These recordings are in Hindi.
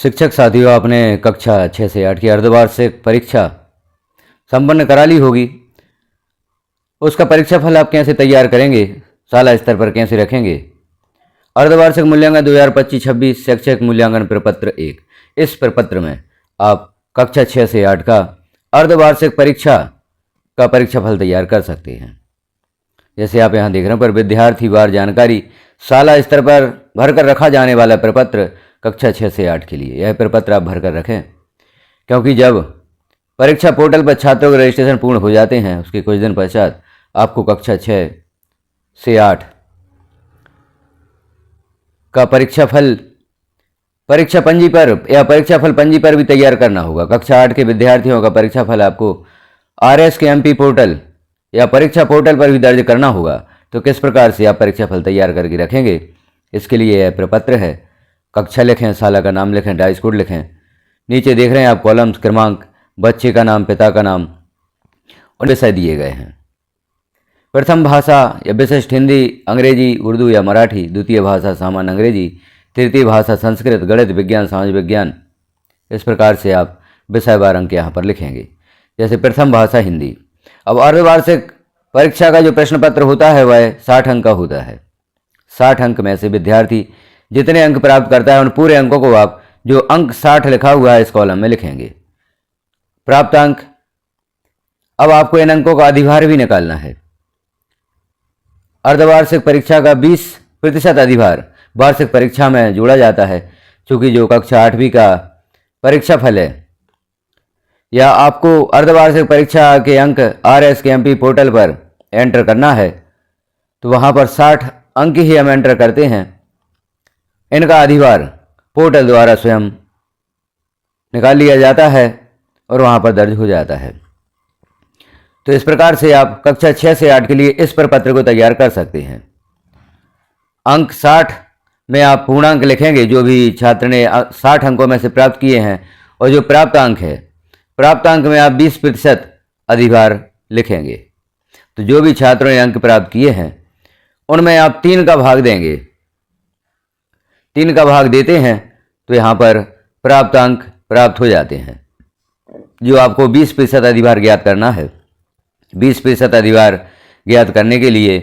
शिक्षक साथियों, आपने कक्षा 6 से 8 की अर्धवार्षिक परीक्षा संपन्न करा ली होगी। उसका परीक्षा फल आप कैसे तैयार करेंगे, शाला स्तर पर कैसे रखेंगे? अर्धवार्षिक मूल्यांकन 2025-26 शैक्षिक मूल्यांकन प्रपत्र 1। इस प्रपत्र में आप कक्षा 6 से 8 का अर्धवार्षिक परीक्षा का परीक्षा फल तैयार कर सकते हैं। जैसे आप यहाँ देख रहे हैं, पर विद्यार्थी वार जानकारी शाला स्तर पर भरकर रखा जाने वाला प्रपत्र कक्षा 6 से 8 के लिए। यह प्रपत्र आप भरकर रखें, क्योंकि जब परीक्षा पोर्टल पर छात्रों के रजिस्ट्रेशन पूर्ण हो जाते हैं, उसके कुछ दिन पश्चात आपको कक्षा 6 से 8 का परीक्षा फल परीक्षा पंजी पर या परीक्षा फल पंजी पर भी तैयार करना होगा। कक्षा 8 के विद्यार्थियों का परीक्षा फल आपको RSKMP पोर्टल या परीक्षा पोर्टल पर भी दर्ज करना होगा। तो किस प्रकार से आप परीक्षा फल तैयार करके रखेंगे, इसके लिए यह प्रपत्र है। कक्षा लिखें, शाला का नाम लिखें, डाइस कोड लिखें। नीचे देख रहे हैं आप कॉलम्स, क्रमांक, बच्चे का नाम, पिता का नाम और विषय दिए गए हैं। प्रथम भाषा या विशिष्ट हिंदी, अंग्रेजी, उर्दू या मराठी। द्वितीय भाषा सामान्य अंग्रेजी। तृतीय भाषा संस्कृत, गणित, विज्ञान, समाज विज्ञान। इस प्रकार से आप विषयवार अंक यहाँ पर लिखेंगे। जैसे प्रथम भाषा हिंदी। अब अर्धवार्षिक परीक्षा का जो प्रश्न पत्र होता है वह 60 अंक का होता है। 60 अंक में से विद्यार्थी जितने अंक प्राप्त करता है उन पूरे अंकों को आप जो अंक 60 लिखा हुआ है इस कॉलम में लिखेंगे। प्राप्त अंक, अब आपको इन अंकों का अधिभार भी निकालना है। अर्धवार्षिक परीक्षा का 20% अधिभार वार्षिक परीक्षा में जोड़ा जाता है। चूंकि जो कक्षा 8वीं का परीक्षा फल है या आपको अर्धवार्षिक परीक्षा के अंक RSKMP पोर्टल पर एंटर करना है, तो वहाँ पर 60 अंक ही हम एंटर करते हैं। इनका अधिभार पोर्टल द्वारा स्वयं निकाल लिया जाता है और वहाँ पर दर्ज हो जाता है। तो इस प्रकार से आप कक्षा 6 से 8 के लिए इस प्रपत्र को तैयार कर सकते हैं। अंक 60 में आप पूर्णांक लिखेंगे, जो भी छात्र ने 60 अंकों में से प्राप्त किए हैं, और जो प्राप्त अंक है, प्राप्त अंक में आप 20% अधिभार लिखेंगे। तो जो भी छात्रों ने अंक प्राप्त किए हैं उनमें आप 3 का भाग देंगे। 3 का भाग देते हैं तो यहाँ पर प्राप्त अंक प्राप्त हो जाते हैं। जो आपको 20% अधिभार ज्ञात करना है, 20% अधिभार ज्ञात करने के लिए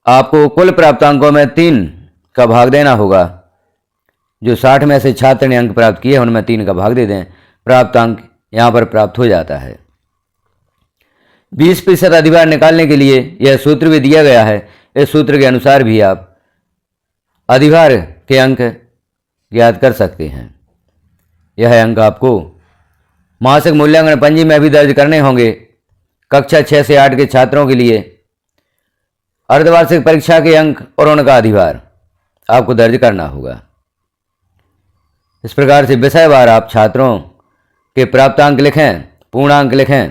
आपको कुल प्राप्त अंकों में 3 का भाग देना होगा। जो 60 में से छात्र ने अंक प्राप्त किए उनमें 3 का भाग दे दें, प्राप्त अंक यहाँ पर प्राप्त हो जाता है। 20% अधिभार निकालने के लिए यह सूत्र भी दिया गया है। इस सूत्र के अनुसार भी आप अधिभार के अंक ज्ञात कर सकते हैं। यह अंक आपको मासिक मूल्यांकन पंजी में भी दर्ज करने होंगे। कक्षा 6 से 8 के छात्रों के लिए अर्धवार्षिक परीक्षा के अंक और उनका अधिभार आपको दर्ज करना होगा। इस प्रकार से विषयवार आप छात्रों के प्राप्तांक लिखें, पूर्णांक लिखें।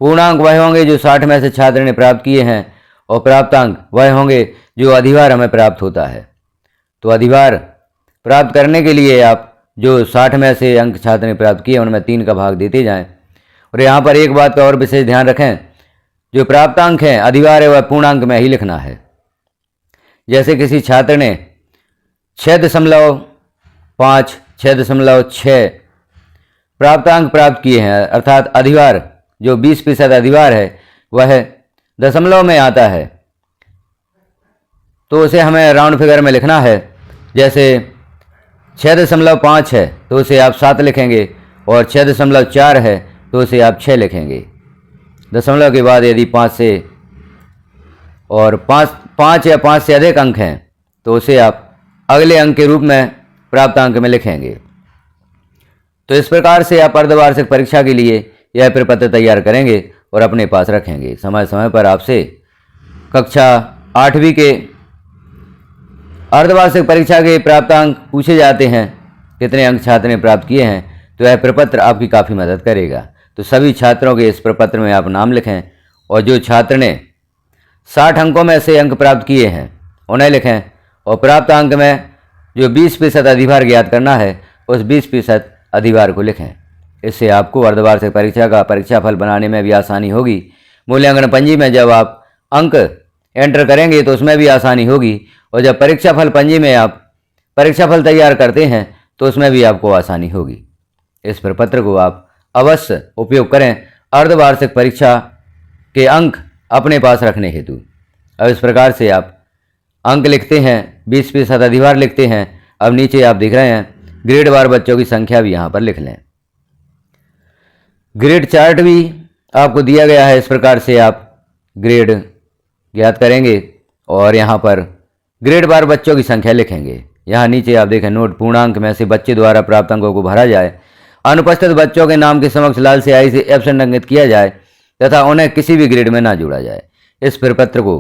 पूर्णांक वह होंगे जो 60 में से छात्र ने प्राप्त किए हैं, और प्राप्तांक वह होंगे जो अधिभार हमें प्राप्त होता है। तो अधिभार प्राप्त करने के लिए आप जो 60 में से अंक छात्र ने प्राप्त किए उनमें 3 का भाग देते जाएं। और यहाँ पर एक बात का और विशेष ध्यान रखें, जो प्राप्तांक हैं अधिभार है वह पूर्णांक में ही लिखना है। जैसे किसी छात्र ने 6.5, 6.6 प्राप्तांक प्राप्त किए हैं, अर्थात अधिभार जो 20% अधिभार है वह दशमलव में आता है, तो उसे हमें राउंड फिगर में लिखना है। जैसे 6.5 है तो उसे आप 7 लिखेंगे, और 6.4 है तो उसे आप 6 लिखेंगे। दशमलव के बाद यदि 5 से और 5 या 5 से अधिक अंक हैं तो उसे आप अगले अंक के रूप में प्राप्तांक में लिखेंगे। तो इस प्रकार से आप अर्धवार्षिक परीक्षा के लिए यह प्रपत्र तैयार करेंगे और अपने पास रखेंगे। समय समय पर आपसे कक्षा 8वीं के अर्धवार्षिक परीक्षा के प्राप्तांक पूछे जाते हैं, कितने अंक छात्र ने प्राप्त किए हैं, तो यह प्रपत्र आपकी काफ़ी मदद करेगा। तो सभी छात्रों के इस प्रपत्र में आप नाम लिखें, और जो छात्र ने 60 अंकों में से अंक प्राप्त किए हैं उन्हें लिखें, और प्राप्त अंक में जो 20% अधिभार ज्ञात करना है उस 20% अधिभार को लिखें। इससे आपको अर्धवार्षिक परीक्षा का परीक्षा फल बनाने में भी आसानी होगी। मूल्यांकन पंजी में जब आप अंक एंटर करेंगे तो उसमें भी आसानी होगी, और जब परीक्षा फल पंजी में आप परीक्षा फल तैयार करते हैं तो उसमें भी आपको आसानी होगी। इस प्रपत्र को आप अवश्य उपयोग करें अर्धवार्षिक परीक्षा के अंक अपने पास रखने हेतु। अब इस प्रकार से आप अंक लिखते हैं, 20% अधिभार लिखते हैं। अब नीचे आप देख रहे हैं ग्रेड वार बच्चों की संख्या भी यहाँ पर लिख लें। ग्रेड चार्ट भी आपको दिया गया है, इस प्रकार से आप ग्रेड ज्ञात करेंगे और यहाँ पर ग्रेड वार बच्चों की संख्या लिखेंगे। यहाँ नीचे आप देखें नोट, पूर्णांक में से बच्चे द्वारा प्राप्त अंकों को भरा जाए, अनुपस्थित बच्चों के नाम के समक्ष लाल स्याही से एब्सेंट अंकित किया जाए तथा उन्हें किसी भी ग्रेड में ना जोड़ा जाए। इस प्रपत्र को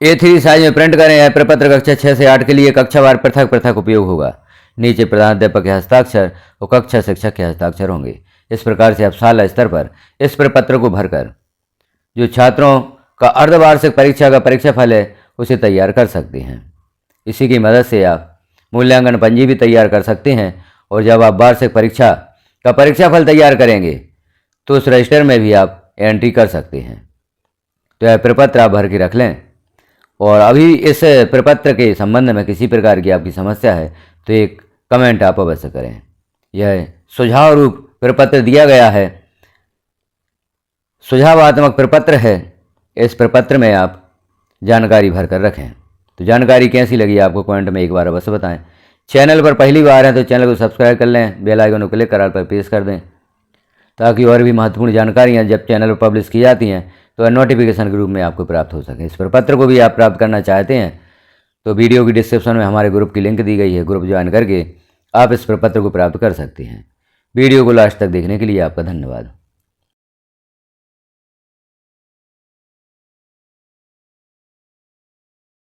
A3 साइज में प्रिंट करें। यह प्रपत्र कक्षा 6 से 8 के लिए कक्षावार पृथक पृथक उपयोग होगा। नीचे प्रधानाध्यापक के हस्ताक्षर और कक्षा शिक्षक के हस्ताक्षर होंगे। इस प्रकार से आप शाला स्तर पर इस प्रपत्र को भरकर जो छात्रों का अर्धवार्षिक परीक्षा का परीक्षाफल है उसे तैयार कर सकते हैं। इसी की मदद से आप मूल्यांकन पंजी भी तैयार कर सकते हैं और जब आप वार्षिक परीक्षा का परीक्षाफल तैयार करेंगे तो उस रजिस्टर में भी आप एंट्री कर सकते हैं। तो यह प्रपत्र आप भर के रख लें। और अभी इस प्रपत्र के संबंध में किसी प्रकार की आपकी समस्या है तो एक कमेंट आप अवश्य करें। यह सुझाव रूप प्रपत्र दिया गया है, सुझावात्मक प्रपत्र है। इस प्रपत्र में आप जानकारी भर कर रखें। तो जानकारी कैसी लगी आपको कमेंट में एक बार अवश्य बताएं। चैनल पर पहली बार है तो चैनल को सब्सक्राइब कर लें, बेल आइकन को क्लिक कर ऑल पर प्रेस कर दें ताकि और भी महत्वपूर्ण जानकारियाँ जब चैनल पर पब्लिश की जाती हैं तो नोटिफिकेशन के रूप में आपको प्राप्त हो सके। इस प्रपत्र को भी आप प्राप्त करना चाहते हैं तो वीडियो की डिस्क्रिप्शन में हमारे ग्रुप की लिंक दी गई है। ग्रुप ज्वाइन करके आप इस प्रपत्र को प्राप्त कर सकते हैं। वीडियो को लास्ट तक देखने के लिए आपका धन्यवाद।